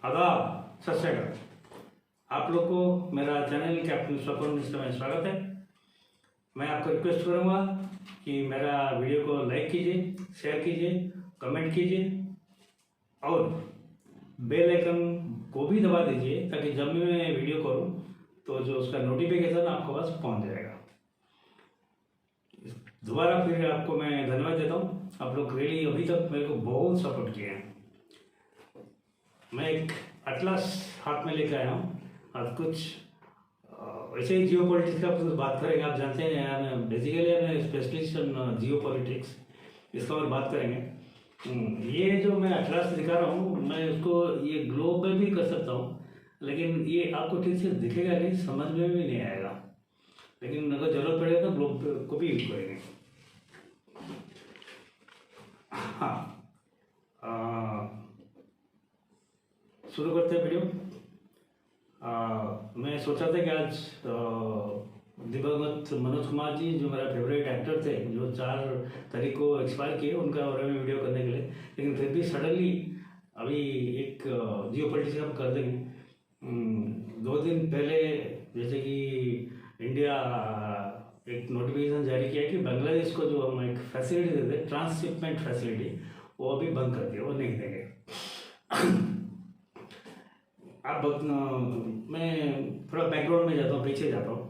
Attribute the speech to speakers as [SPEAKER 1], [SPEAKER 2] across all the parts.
[SPEAKER 1] आदाब, सत श्री अकाल। आप लोग को मेरा चैनल कैप्टन स्वपन मिश्रा में स्वागत है। मैं आपको रिक्वेस्ट करूंगा कि मेरा वीडियो को लाइक कीजिए, शेयर कीजिए, कमेंट कीजिए और बेल आइकन को भी दबा दीजिए ताकि जब भी मैं वीडियो करूं तो जो उसका नोटिफिकेशन आपको पास पहुंच जाएगा। दोबारा फिर आपको मैं धन्यवाद देता हूं। आप लोग रियली अभी तक मेरे को बहुत सपोर्ट किए हैं। मैं एक अटलास हाथ में लेकर आया हूँ। आज कुछ वैसे ही जियो पॉलिटिक्स का कुछ बात करेंगे। आप जानते हैं बेसिकली मैं स्पेशलिस्ट इन जियो पॉलिटिक्स, इसका और बात करेंगे। ये जो मैं अटलास दिखा रहा हूँ, मैं उसको ये ग्लोब में भी कर सकता हूँ, लेकिन ये आपको ठीक से दिखेगा नहीं, समझ में भी नहीं आएगा। लेकिन अगर जरूरत पड़ेगा तो ग्लोब को भी यूज करेंगे। हाँ, शुरू करते हैं वीडियो। मैं सोचा था कि आज दिवंगत मनोज कुमार जी, जो मेरा फेवरेट एक्टर थे, जो 4 तारीख को एक्सपायर किए, उनका बारे में वीडियो करने के लिए, लेकिन फिर भी सडनली अभी एक जियो पॉलिटिक्स हम कर देंगे। 2 दिन पहले जैसे कि इंडिया एक नोटिफिकेशन जारी किया कि बांग्लादेश को जो हम एक फैसिलिटी देते हैं, ट्रांसशिपमेंट फैसिलिटी, वो अभी बंद कर दिया, वो नहीं देंगे। आप मैं थोड़ा बैकग्राउंड में जाता हूँ, पीछे जाता हूँ।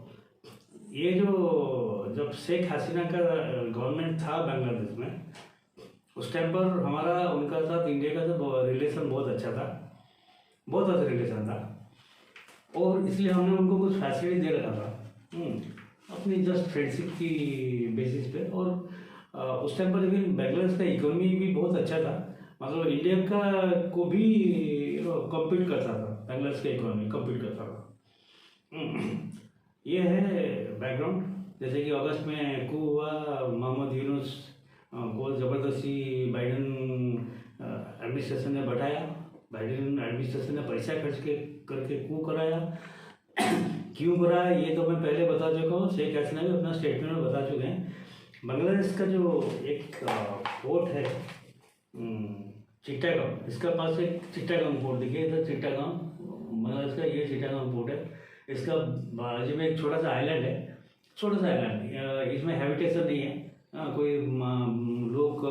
[SPEAKER 1] ये जो जब शेख हसीना का गवर्नमेंट था बांग्लादेश में, उस टाइम पर हमारा उनका साथ इंडिया का जो रिलेशन बहुत अच्छा था, बहुत अच्छा रिलेशन था, और इसलिए हमने उनको कुछ फैसिलिटी दे रखा था अपनी जस्ट फ्रेंडशिप की बेसिस पे। और उस टाइम पर लेकिन बांग्लादेश का इकोनॉमी भी बहुत अच्छा था, मतलब इंडिया का को भी कम्पीट करता था, बांग्लादेश का इकोनॉमी कम्पीट करता था। ये है बैकग्राउंड। जैसे कि अगस्त में कू हुआ, मोहम्मद यूनुस को ज़बरदस्ती बाइडन एडमिनिस्ट्रेशन ने बैठाया। बाइडन एडमिनिस्ट्रेशन ने पैसा खर्च करके कू कराया। क्यों कराया ये तो मैं पहले बता चुका हूँ, शेख हसीना भी अपना स्टेटमेंट में बता चुके हैं। बांग्लादेश का जो एक पोर्ट है चिट्टागांव, इसका पास एक चिट्टागांव पोर्ट दिखे, इधर चिट्टागांव बांग्लादेश का, ये चिट्टागांव पोर्ट है। इसका बाजू में एक छोटा सा आइलैंड है, छोटा सा आइलैंड, इसमें हैबिटेशन नहीं है, कोई लोग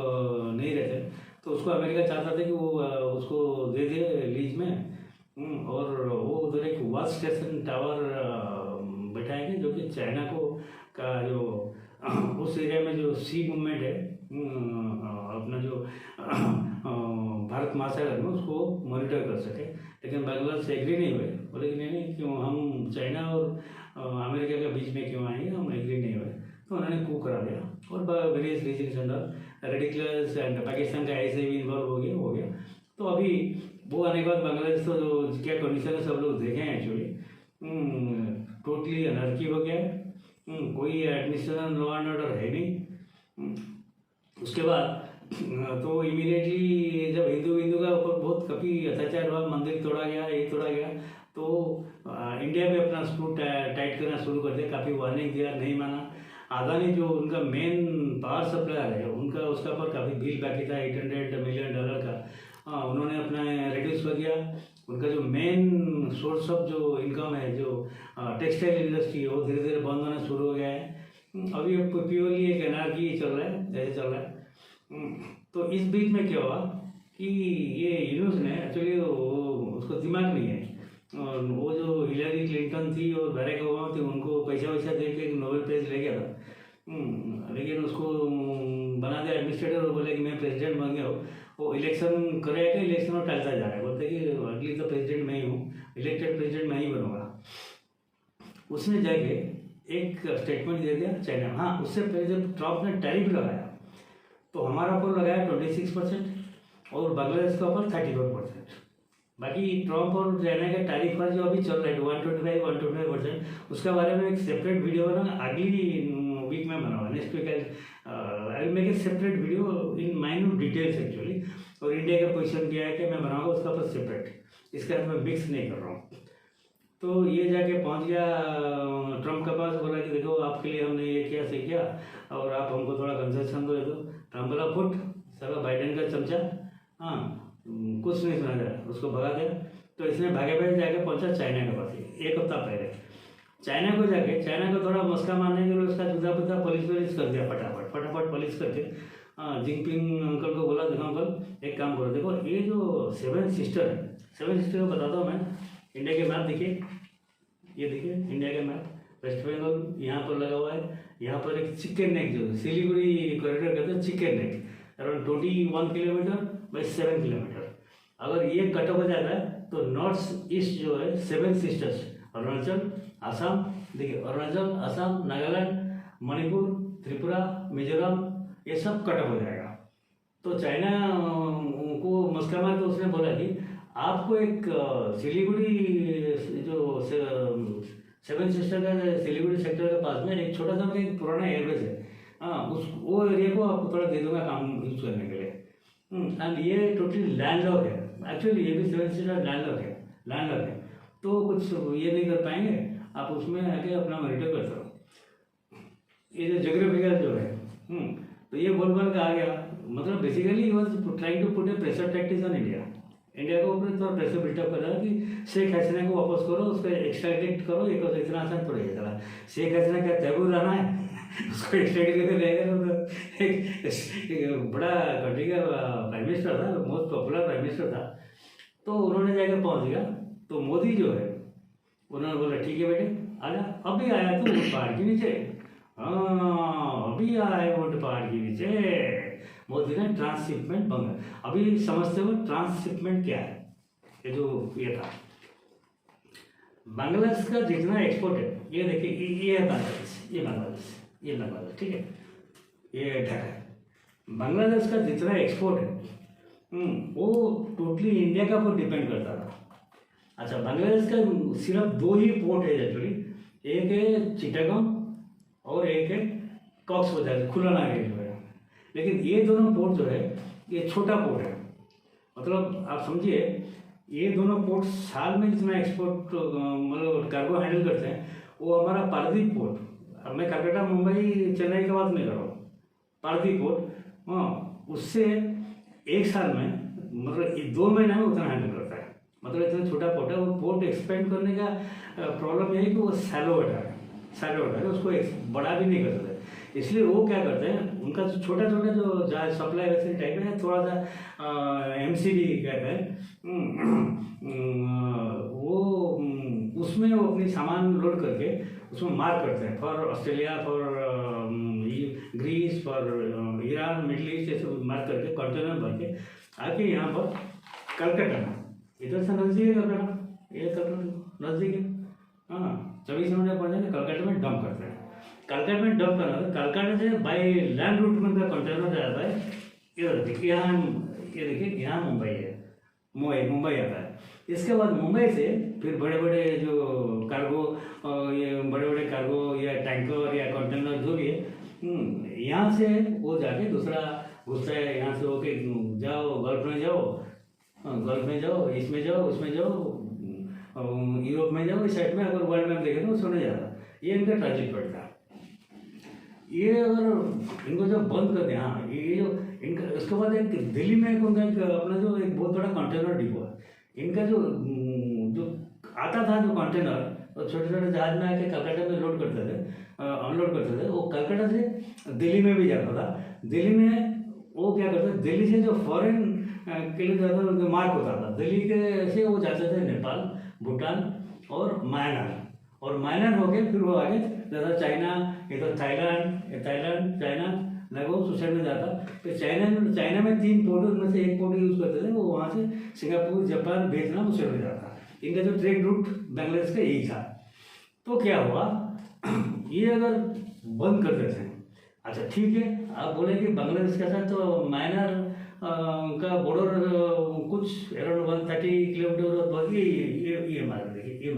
[SPEAKER 1] नहीं रहते, तो उसको अमेरिका चाहता था कि वो उसको दे दे लीज में, और वो उधर एक वॉच स्टेशन टावर बैठाएंगे, जो कि चाइना को का जो उस एरिया में जो सी मूवमेंट है, अपना जो भारत महासागर में, उसको मॉनिटर कर सके। लेकिन बांग्लादेश से एग्री नहीं हुए, बोले कि नहीं, क्यों हम चाइना और अमेरिका के बीच में क्यों आएंगे, हम एग्री नहीं हुए, तो उन्होंने कू करा दिया। और वेरियस रीजन्स अंदर रेडिकुलस एंड पाकिस्तान का ऐसे भी इन्वॉल्व हो गया। तो अभी वो आने के बाद बांग्लादेश तो जो क्या कंडीशन है सब लोग देखे हैं एक्चुअली, टोटली अनर्की हो गया है। कोई एडमिनिस्ट्रेशन लॉ एंड ऑर्डर है नहीं। उसके बाद तो इमीडिएटली जब हिंदू का ऊपर बहुत काफ़ी अत्याचार हुआ, मंदिर तोड़ा गया, ये तोड़ा गया, तो इंडिया में अपना स्क्रू टाइट करना शुरू कर दिया। काफ़ी वार्निंग दिया, नहीं माना। अदानी जो उनका मेन पावर सप्लायर है, उनका उसका पर काफ़ी बिल बाकी था $800 मिलियन का, उन्होंने अपना रिड्यूस कर दिया। उनका जो मेन सोर्स ऑफ जो इनकम है, जो टेक्सटाइल इंडस्ट्री है, वो धीरे धीरे बंद होना शुरू हो गया है। अभी प्योरली एक एनआरकी चल रहा है, जैसे चल रहा है। तो इस बीच में क्या हुआ कि ये यूनुस ने एक्चुअली उसको दिमाग नहीं है, और वो जो हिलरी क्लिंटन थी और बराक ओबामा थे, उनको पैसा वैसा दे के नोबेल प्राइज ले गया था, लेकिन उसको बना दिया एडमिनिस्ट्रेटर और बोले कि मैं प्रेसिडेंट बन गया हूँ। वो इलेक्शन करेगा, इलेक्शन में टालता जा रहा है, बोलते कि अगली तो प्रेसिडेंट मैं ही हूँ, इलेक्टेड प्रेसिडेंट मैं ही बनूंगा। उसने जाके एक स्टेटमेंट दे दिया चाइना। हाँ, उससे पहले जब ट्रम्प ने टैरिफ लगाया तो हमारा ऊपर लगाया 26% और बांग्लादेश का ऊपर 34%। बाकी ट्रम्प और चाइना का टैरिफ का जो अभी चल रहा है 125%, उसके बारे में एक सेपरेट वीडियो बना, अगली वीक में बनाऊंगा, next week I make a separate video in minute details actually. और इंडिया का पोजीशन क्या है कि मैं बनाऊंगा उसका पर सेपरेट, इसका मैं मिक्स नहीं कर रहा हूँ। तो ये जाके पहुंच गया ट्रम्प के पास, बोला कि देखो आपके लिए हमने ये किया से किया और आप हमको थोड़ा कंसेशन दो। ट्रम्प बोला फुट, साला बाइडेन का चमचा, हाँ कुछ नहीं सुना जाए, उसको भगा दिया। तो इसने भागे भागे जाके पहुंचा चाइना के पास, 1 हफ्ता पहले। चाइना को जाके चाइना को थोड़ा मस्का मारने के लिए उसका जूता पुता पॉलिश कर दिया, फटाफट पॉलिश करके जिनपिंग अंकल को बोला, देखो अंकल एक काम करो, देखो ये जो 7 सिस्टर है, 7 सिस्टर को बताता हूँ मैं। इंडिया के मैप देखिए, ये देखिए इंडिया का मैप, वेस्ट बंगाल यहाँ पर लगा हुआ है। यहाँ पर एक चिकन नेक जो सिलीगुड़ी कॉरिडोर कहते हैं, chicken neck around 21 kilometre by 7 kilometre. अगर ये कट हो जाता है तो नॉर्थ ईस्ट जो है 7 सिस्टर्स, अरुणाचल, असम, देखिए अरुणाचल, असम, नागालैंड, मणिपुर, त्रिपुरा, मिजोरम, ये सब कट हो जाएगा। तो चाइना को मस्का मार के उसने बोला कि आपको एक सिलीगुड़ी जो 7 सिस्टर का सिलीगुड़ी सेक्टर के पास में एक छोटा सा एक पुराना एयरबेस है, उस वो एरिया को आपको थोड़ा दे दूंगा काम यूज करने के लिए। एंड ये टोटली लैंडलॉक है, एक्चुअली ये भी 7 सिस्टर लैंडलॉक है, तो कुछ ये नहीं कर पाएंगे, आप उसमें आके अपना मॉनिटर करते रहो। ये जो जोग्राफिकल जो है, तो ये बोल के आ गया। मतलब basically he was trying to put a pressure tactics on India के ऊपर, तो प्रेशर बिल्टअप कर रहा है कि शेख हसीना को वापस करो, उसको एक्सट्रैडिट करो। ये तो इतना आसान थोड़ी है, चला शेख हसीना क्या तैबूर रहना है उसको एक्सट्रैडिट करके रहेगा। तो एक बड़ा कंट्री का प्राइम मिनिस्टर था, मोस्ट पॉपुलर प्राइम मिनिस्टर था, तो उन्होंने जाकर पहुँच गया। तो मोदी जो है उन्होंने बोला ठीक है बेटे आजा, अभी आया तू पहाड़ के नीचे, अभी आया वोट पहाड़ के नीचे। मोदी ने ट्रांसशिपमेंट बंद, अभी समझते हो ट्रांसशिपमेंट क्या है? ये जो ये था बांग्लादेश का जितना एक्सपोर्ट है, ये देखिए ये है बांग्लादेश, ये बांग्लादेश, ठीक है, ये ढाका। बांग्लादेश का जितना एक्सपोर्ट है वो टोटली इंडिया का ऊपर डिपेंड करता था। अच्छा, बांग्लादेश का सिर्फ 2 ही पोर्ट है एक्चुअली, एक है चिटागोंग और एक है कॉक्स बाजार, खुला नागरी जो है। लेकिन ये दोनों पोर्ट जो है ये छोटा पोर्ट है, मतलब आप समझिए ये दोनों पोर्ट साल में जितना एक्सपोर्ट मतलब कार्गो हैंडल करते हैं वो हमारा पारादीप पोर्ट, अब मैं कलकत्ता, मुंबई, चेन्नई की बात नहीं कर रहा हूँ, पारादीप पोर्ट उससे एक साल में मतलब 2 महीने में उतना हैंडल करता है। मतलब इतना छोटा पोर्ट है, वो पोर्ट एक्सपेंड करने का प्रॉब्लम यही कि वो सैलो है, उसको बड़ा भी नहीं कर सकते। इसलिए वो क्या करते हैं, उनका जो छोटा जो जहाँ सप्लाई वैसे टाइप है, थोड़ा सा MCD कहते हैं, वो उसमें वो अपनी सामान लोड करके उसमें मार्क करते हैं for Australia, for Greece, for Iran, middle east, ऐसे मार्क करके कंटेनर भर के आके यहाँ पर कलकत्ता में, इधर से नजदीक है कलकत्ता, ये कलकत्ता नजदीक है, 24 मिनट पड़ जाएंगे, कलकत्ता में डंप करते हैं। कलकत्ता में डंप करना है, कलकत्ता से बाई लैंड रूट में कंटेनर जाता है, इधर देखिए यहाँ, ये देखिए यहाँ मुंबई है, मुंबई आता है। इसके बाद मुंबई से फिर बड़े बड़े जो कार्गो, ये बड़े बड़े कार्गो या टैंकर या कंटेनर जो भी है, यहाँ से वो जाके दूसरा घुसता है, यहाँ से होके जाओ गल्फ में जाओ, इसमें जाओ, उसमें जाओ, यूरोप में जाओ, इस साइड में अगर वर्ल्ड मैप देखें तो सोने जाता, ये इनका ट्रांजिट पड़ता है। ये अगर इनको जब बंद कर दें, हाँ ये जो इनका, उसके बाद एक दिल्ली में एक उनका एक अपना जो एक बहुत बड़ा कंटेनर डिपो है, इनका जो आता था जो कंटेनर, तो छोटे छोटे जहाज में आके कलकत्ता में लोड करते थे, अनलोड करते थे, वो कलकत्ता से दिल्ली में भी जाता था। दिल्ली में वो क्या करते, दिल्ली से जो फॉरेन के लिए जाता था उनका मार्क होता था, दिल्ली के से वो जाते थे नेपाल, भूटान और म्यांमार होके फिर वो आगे ज़्यादा चाइना, ये तो थाईलैंड, चाइना लगभग सुसाइड में जाता। फिर चाइना में 3 पोर्ट, उनमें से एक पोर्ट यूज़ करते थे, वो वहाँ से सिंगापुर, जापान, वियतनाम उस में जाता। इनका जो ट्रेड रूट बांग्लादेश का यही था। तो क्या हुआ, ये अगर बंद कर देते हैं, अच्छा ठीक है, आप बोले कि बांग्लादेश के साथ तो म्यांमार का बॉर्डर कुछ अराउंड 130 किलोमीटर बाकी, ये हमारा देखिए, ये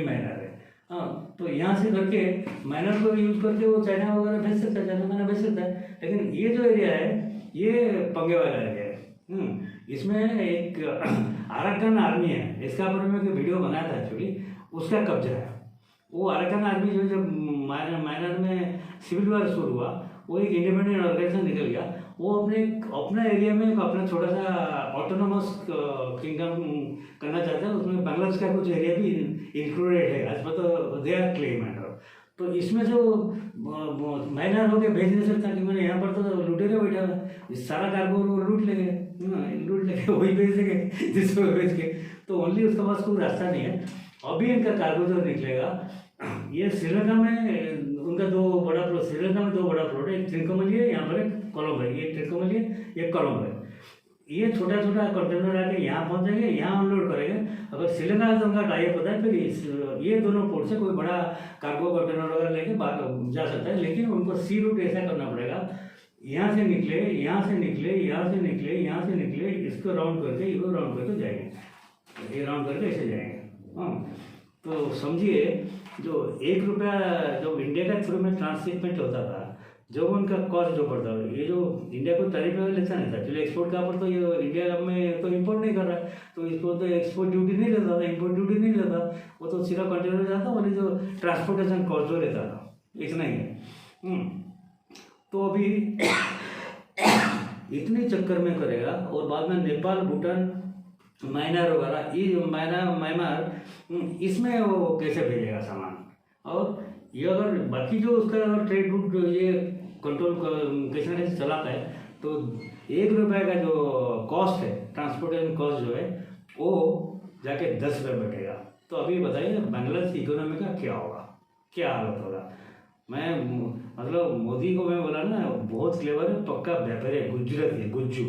[SPEAKER 1] म्यांमार है, हाँ। तो यहाँ से करके म्यांमार को यूज़ करके वो चाइना वगैरह भेज सकता है, चाइना मैंने भेज सकता है। लेकिन ये जो एरिया है ये पंगे वाला एरिया है। इसमें एक अराकान आर्मी है, इसका ऊपर में एक वीडियो बनाया था एक्चुअली, उसका कब्जा है। वो अराकान आर्मी जो जब म्यांमार में सिविल वार शुरू हुआ, वो एक इंडिपेंडेंट ऑर्गेनाइजेशन निकल गया, वो अपने अपना एरिया में एक अपना छोटा सा ऑटोनोमस किंगडम करना चाहता है, उसमें बांग्लादेश का कुछ एरिया भी इंक्लूडेड है as per they are claim and. तो इसमें जो माइनर हो गए भेज नहीं सकता कि मैंने यहाँ पर तो लुटेरे बैठा हुआ, सारा कार्गो लूट लेंगे, लूट लेंगे वही भेज देंगे जिसको भेज के, तो ओनली उसके पास कोई रास्ता नहीं है। अभी इनका कार्गो जो निकलेगा, ये श्रीलंका में उनका श्रीलंका में 2 बड़ा प्लॉट है, एक त्रिकोमली है, यहाँ पर एक कोलंबो है, ये त्रिकोमली है, एक कोलंबो है। ये छोटा छोटा कंटेनर आके यहाँ पहुँच जाएंगे, यहाँ अनलोड करेंगे। अगर श्रीलंका से उनका टाइप होता है फिर ये दोनों पोर्ट से कोई बड़ा कार्गो कंटेनर वगैरह लेके बाहर जा सकता है, लेकिन उनको सी रूट ऐसा करना पड़ेगा, यहाँ से निकले, यहाँ से निकले, यहाँ से निकले, यहाँ से निकले, इसको राउंड करके, इसको राउंड करके जाएंगे, ये राउंड करके ऐसे जाएंगे। हाँ, तो समझिए जो 1 रुपया जो इंडिया का थ्रू में ट्रांसशिपमेंट होता था, जो उनका कॉस्ट जो पड़ता है, ये जो इंडिया को टैरिफ लेवल लेता नहीं था एक्चुअली, एक्सपोर्ट का पर तो ये इंडिया में तो इंपोर्ट नहीं कर रहा है, तो इसको तो एक्सपोर्ट ड्यूटी नहीं लेता था, इंपोर्ट ड्यूटी नहीं लेता, वो तो सीधा कंटेनर जाता, और जो ट्रांसपोर्टेशन कॉस्ट जो लेता था, इतना ही है। तो अभी इतने चक्कर में करेगा, और बाद में नेपाल, भूटान, म्यांमार वगैरह, ये म्यांमार इसमें वो कैसे भेजेगा सामान, और ये अगर बाकी जो उसका अगर ट्रेड रूट ये कंट्रोल कैसे न कैसे चलाता है, तो 1 रुपये का जो कॉस्ट है, ट्रांसपोर्टेशन कॉस्ट जो है, वो जाके 10 रुपये बैठेगा। तो अभी बताइए बांग्लादेश इकोनॉमी का क्या होगा, क्या हालत होगा। मैं मतलब मोदी को मैं बोला ना, बहुत क्लेवर है, पक्का व्यापारी है, गुजरात है, गुज्जू,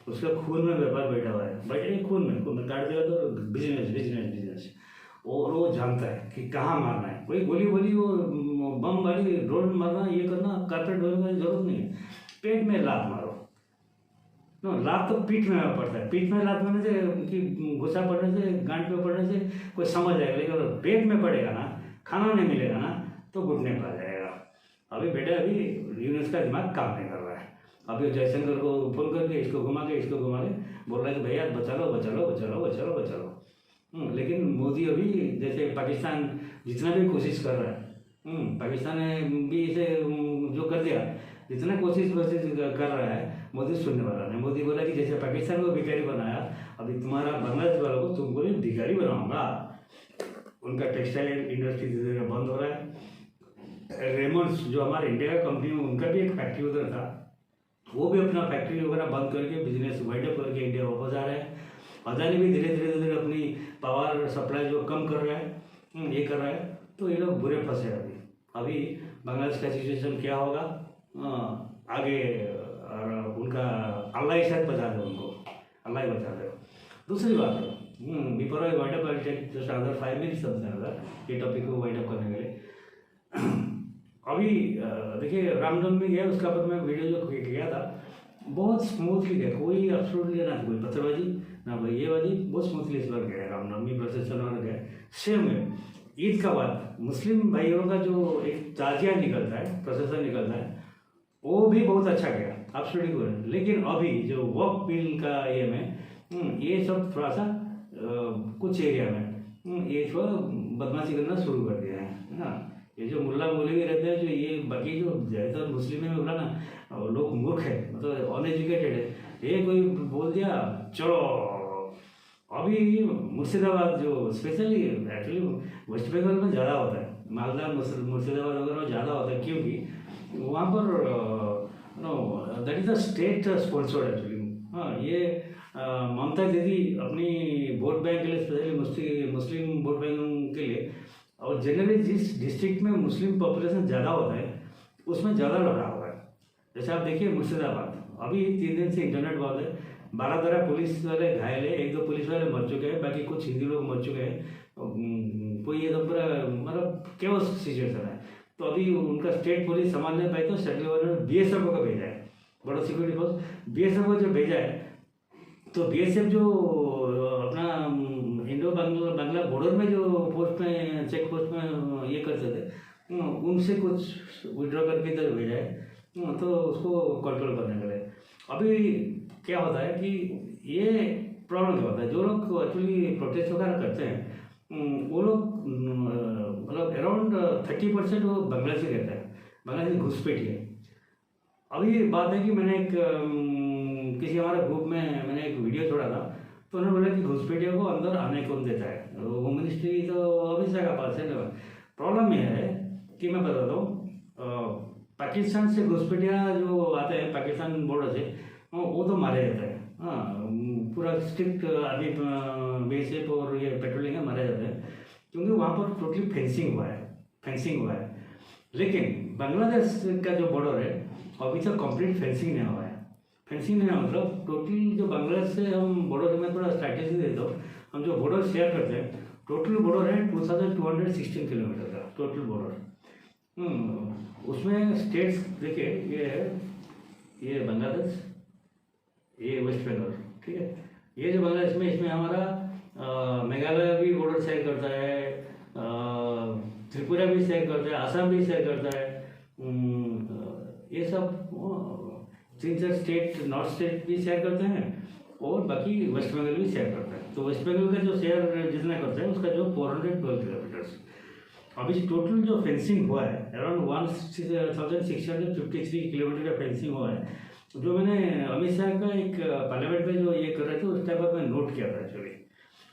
[SPEAKER 1] उसका खून में व्यापार बैठा हुआ है, बैठे खून में काट देगा तो बिजनेस बिजनेस बिजनेस, और वो जानता है कि कहाँ मारना है, कोई गोली बोली वो बम वाली रोड मारना, ये करना, कारपेट ढोने की जरूरत नहीं है, पेट में लात मारो। लात तो पीठ में पड़ता है, पीठ में लात मारने से कि गुस्सा पड़ने से, गांठ में पड़ने से कोई समझ जाएगा, लेकिन अगर पेट में पड़ेगा ना, खाना नहीं मिलेगा ना, तो घुटने पर आ जाएगा। अभी बेटा अभी यूनिस का दिमाग काम नहीं कर रहा है। अभी जयशंकर को फोन करके इसको घुमा के बोल रहा है कि भैया बचा लो बचा लो बचा लो बचा लो बचा लो। लेकिन मोदी अभी जैसे पाकिस्तान जितना भी कोशिश कर रहा है, पाकिस्तान ने भी इसे जो कर दिया, जितना कोशिश कर रहा है, मोदी सुनने वाला नहीं। मोदी बोला कि जैसे पाकिस्तान को भिखारी बनाया, अभी तुम्हारा बांग्लादेश वालों को तुमको भी भिखारी बनाऊंगा। उनका टेक्सटाइल इंडस्ट्री धीरे धीरे बंद हो रहा है। रेमंड्स जो हमारे इंडिया का कंपनी, उनका भी एक फैक्ट्री उधर था, वो भी अपना फैक्ट्री वगैरह बंद करके बिजनेस वाइड अप करके इंडिया वापस आ रहे हैं। अदानी भी धीरे धीरे अपनी पावर सप्लाई जो कम कर रहा है, ये कर रहा है, तो ये लोग बुरे फंसे अभी बांग्लादेश का सिचुएशन क्या होगा आगे, और उनका अल्लाह ही शायद बचा दे, उनको अल्लाह ही बचा दे। दूसरी बात है, before I wind up I take just other 5 minutes something ये टॉपिक को वाइंड अप करने के लिए। अभी देखिए रामनवमी गया, उसका पर मैं वीडियो जो किया था बहुत स्मूथली गया, कोई एब्सोल्युटली ना कोई पत्थरबाजी ना कोई ये बाजी, बहुत स्मूथली इस बार गया रामनवमी प्रोसेसन और गया। सेम है ईद का बाद मुस्लिम भाइयों का जो एक ताजिया निकलता है, प्रोसेसन निकलता है, वो भी बहुत अच्छा गया एब्सोल्युटली गुड। लेकिन अभी जो वक्फ बिल का ये में ये सब थोड़ा सा कुछ एरिया में ये थोड़ा बदमाशी करना शुरू कर दिया है ना। ये जो मुल्ला मौलवी रहते हैं, जो ये बाकी जो ज़्यादातर मुस्लिम में बोला ना, लोग मूर्ख है, मतलब अनएजुकेटेड है, ये कोई बोल दिया चलो। अभी मुर्शिदाबाद जो स्पेशली एक्चुअली वेस्ट बंगाल में ज़्यादा होता है, मालदा मुर्शिदाबाद वगैरह ज़्यादा होता है, क्योंकि वहाँ पर know that is the state sponsored actually. हाँ, ये ममता दीदी अपनी वोट बैंक के लिए, स्पेशली मुस्लिम वोट बैंक के लिए, और जनरली जिस डिस्ट्रिक्ट में मुस्लिम पॉपुलेशन ज़्यादा होता है उसमें ज़्यादा लड़ा हुआ है। जैसे आप देखिए मुर्शिदाबाद, अभी 3 दिन से इंटरनेट बंद है, 12 पुलिस वाले घायल है, 1-2 पुलिस वाले मर चुके हैं, बाकी कुछ हिंदी लोग मर चुके हैं। कोई ये तो पूरा मतलब केओस सिचुएशन है। तो अभी उनका स्टेट पुलिस संभाल नहीं पाई, तो सेंट्रल गवर्नमेंट BSF को भेजा है, बड़ा सिक्योरिटी फोर्स BSF को जो भेजा है, तो BSF जो अपना इंडो बांग्ला बॉर्डर में जो पोस्ट में चेक पोस्ट में ये करते थे, उनसे कुछ विड्रॉ करके इधर भेजा है, तो उसको कंट्रोल करने के लिए। अभी क्या होता है कि ये प्रॉब्लम क्या होता है, जो लोग एक्चुअली प्रोटेस्ट वगैरह करते हैं वो लोग मतलब अराउंड 30% वो बांग्लादेशी रहता है, बांग्लादेशी घुसपैठी है। अभी बात है कि मैंने एक किसी हमारे ग्रुप में मैंने एक वीडियो छोड़ा था, तो उन्होंने बोला कि घुसपैठियों को अंदर आने कौन देता है, होम मिनिस्ट्री तो अमित शाह का पास है ना। प्रॉब्लम यह है कि मैं बताता हूँ, पाकिस्तान से घुसपैठिया जो आते हैं पाकिस्तान बॉर्डर से, वो तो मारे जाते हैं। हाँ, पूरा स्ट्रिक्ट आदि बीएसएफ और ये पेट्रोलिंग है, मारे जाते हैं, क्योंकि वहाँ पर टोटली फेंसिंग हुआ है। लेकिन बांग्लादेश का जो बॉर्डर है अभी तक कंप्लीट फेंसिंग नहीं हुआ है। फेंसिंग नहीं हुआ मतलब टोटल जो बांग्लादेश से हम बॉर्डर में थोड़ा स्ट्रैटेजी देता हूँ, हम जो बॉर्डर शेयर करते हैं टोटल बॉर्डर है 2216 किलोमीटर का टोटल बॉर्डर। उसमें स्टेट्स देखिए, ये है, ये बांग्लादेश, ये वेस्ट बंगाल, ठीक है। ये जो बांग्लादेश में इसमें हमारा मेघालय भी बॉर्डर शेयर करता है, त्रिपुरा भी शेयर करता है, आसाम भी शेयर करता है, ये सब 3-4 स्टेट, नॉर्थ स्टेट भी शेयर करते हैं, और बाकी वेस्ट बंगाल भी शेयर करता है। तो वेस्ट बंगाल का जो शेयर जितना करता है उसका जो 412 किलोमीटर्स। अभी टोटल जो फेंसिंग हुआ है अराउंड 1653 किलोमीटर का फेंसिंग हुआ है, जो मैंने अमित शाह का एक पार्लियामेंट में जो ये कर रहे थे उस टाइम पर मैं नोट किया था एक्चुअली।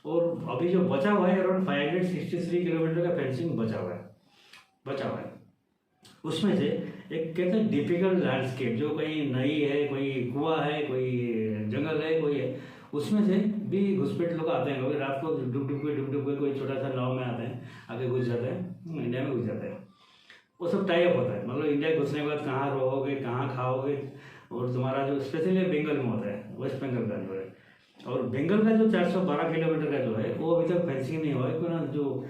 [SPEAKER 1] और अभी जो बचा हुआ है अराउंड 563 किलोमीटर का फेंसिंग बचा हुआ है। उसमें से एक कहते हैं डिफिकल्ट लैंडस्केप, जो कहीं नई है, कोई कुआं है, कोई जंगल है, कोई है, उसमें से भी घुसपैठ लोग आते हैं। रात को डूब के कोई छोटा सा नाव में आते हैं, आगे घुस जाते हैं, इंडिया में घुस जाते हैं। वो सब टाई अप होता है, मतलब इंडिया घुसने के बाद कहाँ रहोगे, कहाँ खाओगे, और तुम्हारा जो स्पेशली बंगाल में होता है, वेस्ट बंगाल का जो है, और बंगाल का जो 412 किलोमीटर का जो है वो अभी तक फेंसिंग नहीं हुआ है, क्योंकि जो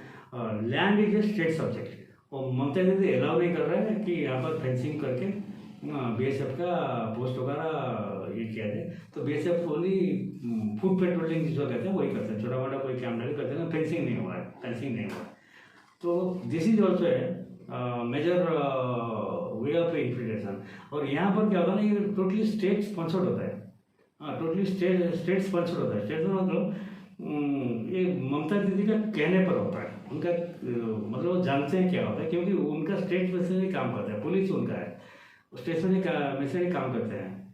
[SPEAKER 1] land is a state subject. वो ममता दीदी अलाउ नहीं कर रहा है कि यहाँ पर फेंसिंग करके बीएसएफ का पोस्ट वगैरह ये किया जाए। तो बीएसएफ ओनली फूड पेट्रोलिंग जिसको कहते हैं वही करते हैं, छोटा मोटा कोई काम नहीं करते हैं, फेंसिंग नहीं हुआ है। तो दिस इज ऑल्सो है मेजर वे ऑफ इन्फिल्ट्रेशन। और यहाँ पर क्या होता है ना, ये टोटली स्टेट स्पॉन्सर्ड होता है। हाँ, टोटली स्टेट स्पॉन्सर्ड होता है। स्टेट मतलब ये ममता दीदी का कहने पर होता है, उनका मतलब वो जानते हैं क्या होता है, क्योंकि उनका स्टेट में से काम करता है, पुलिस उनका है, स्टेट में से काम करते हैं।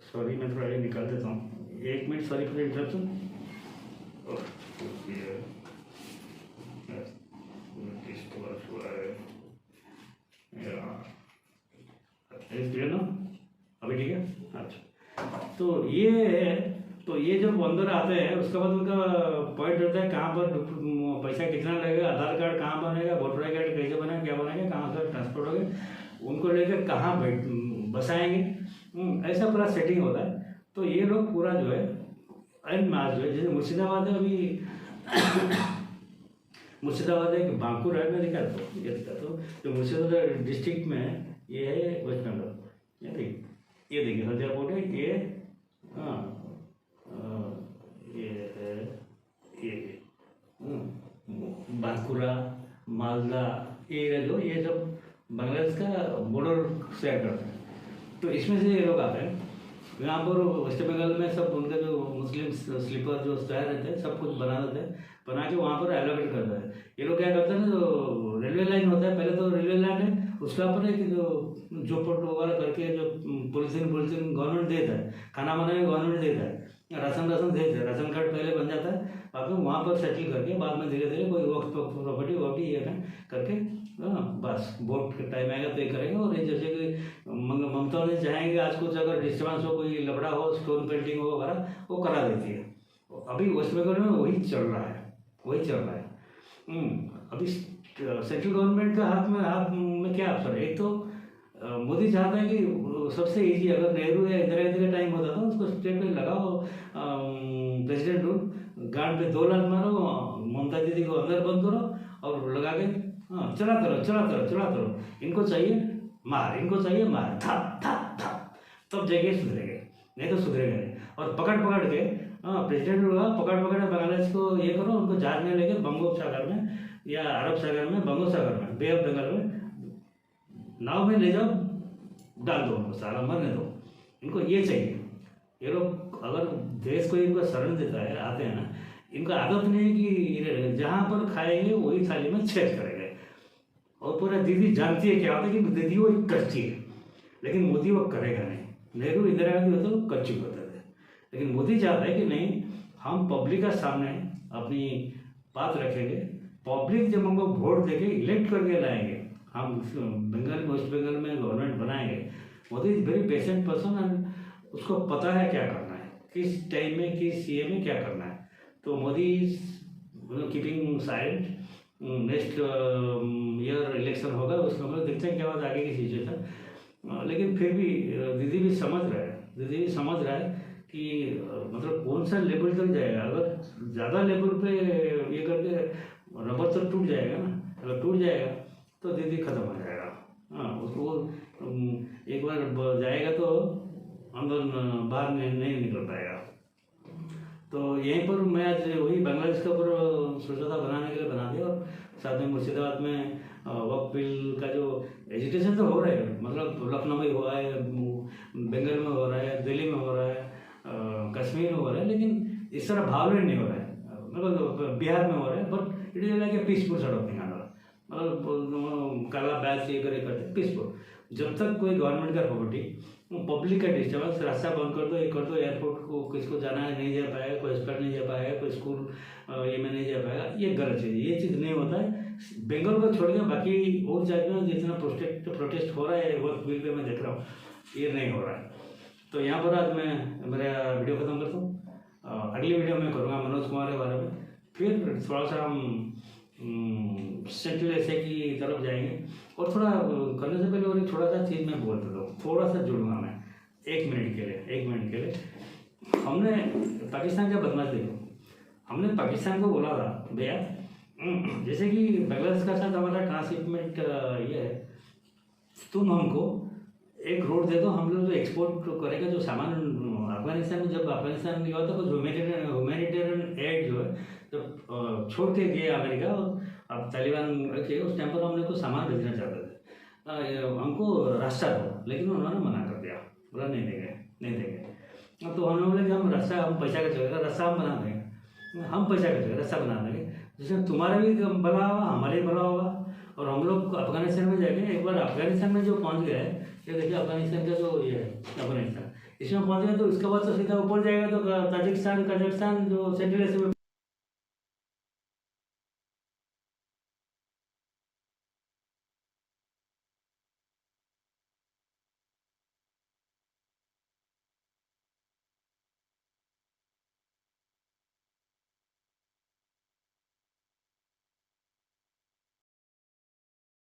[SPEAKER 1] सॉरी, मैं थोड़ा ये निकाल देता हूँ, 1 मिनट, सॉरी फॉर इंटरप्शन। ना अभी ठीक है। अच्छा, तो ये जब अंदर आते हैं उसके बाद उनका पॉइंट रहता है कहाँ पर पैसा कितना लगेगा, आधार कार्ड कहाँ बनेगा, वोटर आई कार्ड कैसे बनेगा, क्या बनेगा, कहाँ से ट्रांसपोर्ट होगा, उनको लेकर कहाँ बसाएंगे, ऐसा पूरा सेटिंग होता है। तो ये लोग पूरा जो है एंड मास जो है, जैसे मुर्शिदाबाद है, अभी मुर्शिदाबाद एक बांकुर है, मैं दिखाता हूँ, ये दिखाता हूँ, तो मुर्शिदाबाद डिस्ट्रिक्ट में ये है वेस्ट बंगाल। ये देखिए हल्दिया पोर्ट है, ये हाँ, ये है, ये बांकुरा, मालदा, ये सब बांग्लादेश का बॉर्डर शेयर करते हैं। तो इसमें से ये लोग आते हैं यहाँ पर वेस्ट बंगाल में, सब उनके जो मुस्लिम स्लीपर जो शहर रहते हैं सब कुछ बना देते हैं, बना के वहाँ पर एलोकेट करता है। ये लोग क्या करते हैं ना, जो रेलवे लाइन होता है, पहले तो रेलवे लाइन है, उसके ऊपर एक जो झोपड़ वगैरह करके जो पोलिसिंग गवर्नमेंट देता है, खाना बनाने गवर्नमेंट देता है, राशन देता है, राशन कार्ड पहले बन जाता है, बाद में वहाँ पर सेटल करके बाद में धीरे धीरे कोई वक्त प्रॉपर्टी ये करके बस वोट का टाइम आएगा तो ये करेंगे। और ये जैसे कि ममता ने चाहेंगे आज कुछ अगर डिस्टर्बेंस हो, कोई लफड़ा हो, स्टोन पेंटिंग हो वगैरह, वो करा देती है। अभी वेस्ट बंगाल में वही चल रहा है। अभी सेंट्रल गवर्नमेंट का हाथ में क्या अवसर है? एक तो मोदी चाहता है कि सबसे इजी, अगर नेहरू या इंदिरा गांधी का टाइम होता था उसको स्टेट पे लगाओ प्रेसिडेंट रूल, गार्ड पे 2 लाख मारो, ममता दीदी को अंदर बंद करो और लगा के चलाते रहो। इनको चाहिए मार, था तब जगह सुधरेंगे, नहीं तो सुधरेगा नहीं। और पकड़ के प्रेसिडेंट होगा, पकड़ बांग्लादेश को ये करो, उनको जहाज में लेकर बंगोपसागर में या अरब सागर में, बंगोपसागर में, बे ऑफ बंगाल में नाव में ले जाओ, डाल दो, उनको सारा मरने दो। इनको ये चाहिए। ये लोग अगर देश को इनको शरण देता है, आते हैं ना, इनका आदत नहीं है कि जहाँ पर खाएंगे वही थाली में छेद करेंगे। और पूरा दीदी जानती है क्या होता है कि दीदी वो करती है, लेकिन मोदी वो करेगा नहीं। नेहरू इंदिरा गांधी होते तो कर चुके होते थे, लेकिन मोदी चाहता है कि नहीं, हम पब्लिक का सामने अपनी बात रखेंगे, पब्लिक जब हमको वोट देके इलेक्ट करके लाएंगे, हम बंगाल वेस्ट बंगाल में गवर्नमेंट बनाएंगे। Modi is very patient person and उसको पता है क्या करना है, किस टाइम में किस सीए में क्या करना है। तो Modi is keeping silent. Next year election होगा, उसमें हम लोग देखते हैं क्या बात आगे की सिचुएशन। लेकिन फिर भी दीदी भी समझ रहा है कि मतलब कौन सा लेवल तक जाएगा। अगर ज़्यादा लेवल पे ये करके रबर तो टूट जाएगा ना, अगर टूट जाएगा तो दीदी खत्म हो जाएगा। हाँ, उसको एक बार जाएगा तो अंदर बाहर नहीं निकल पाएगा। तो यहीं पर मैं आज वही बांग्लादेश का ऊपर सोचा था बनाने के लिए बना दिया, और साथ में मुर्शिदाबाद में वक्फ बिल का जो एजुकेशन तो हो रहा है, मतलब लखनऊ में हुआ है, बंगाल में हो रहा है, दिल्ली में हो रहा है, कश्मीर में हो रहा है, लेकिन इस तरह भावना नहीं हो रहा है। मतलब बिहार में हो रहा है, but it is like a peaceful sort of thing. मतलब काला बैच ये करते पीसफुल। जब तक कोई गवर्नमेंट का प्रॉपर्टी, पब्लिक का डिस्टर्बेंस, रास्ता बंद कर दो, ये कर दो, एयरपोर्ट को किसको जाना है नहीं जा पाएगा, कोई हॉस्पिटल नहीं जा पाएगा, कोई स्कूल ये में नहीं जा पाएगा, ये गलत चीज़ है, ये चीज़ नहीं होता है। बंगाल को छोड़ के बाकी और जगह में जितना प्रोटेस्ट हो रहा है वो बिल पे मैं देख रहा हूँ, ये नहीं हो रहा है। तो यहाँ पर आज मैं मेरा वीडियो ख़त्म करता हूँ। अगली वीडियो में करूँगा मनोज कुमार के बारे में, फिर थोड़ा सा हम सेंट्रल एशिया की तरफ जाएंगे। और थोड़ा करने से पहले और एक थोड़ा सा चीज़ मैं बोल देता हूँ, थोड़ा सा जुड़ूंगा मैं 1 मिनट के लिए। हमने पाकिस्तान का बदमाश देखो, हमने पाकिस्तान को बोला था भैया, जैसे कि बांग्लादेश का साथ हमारा ट्रांसशिपमेंट ये है, तुम हमको एक रोड दे दो, हम लोग जो एक्सपोर्ट करेगा जो सामान अफगानिस्तान में। जब अफगानिस्तान में हुआ था कुछ ह्यूमैनिटेरियन एड जो है जब छोड़ के गए अमेरिका, और अब तालिबान रखे, उस टाइम पर हमने कुछ सामान भेजना चाहते थे, हमको रास्ता दो, लेकिन उन्होंने मना कर दिया, बोला नहीं देंगे। तो हमने बोले कि हम पैसा का चलेगा, रास्ता हम बना देंगे, हम पैसा का चलेगा, रास्ता बना देंगे, जिसमें तुम्हारा भी भला होगा, हमारे भी भला होगा। और हम लोग अफगानिस्तान में जाके एक बार अफगानिस्तान में जो पहुंच गए, ये देखिए अफगानिस्तान का जो ये है अफगानिस्तान, इसमें पहुंच गए तो उसके बाद तो सीधा ऊपर जाएगा तो ताजिकिस्तान, कजाकिस्तान, जो सेंट्रल एशिया में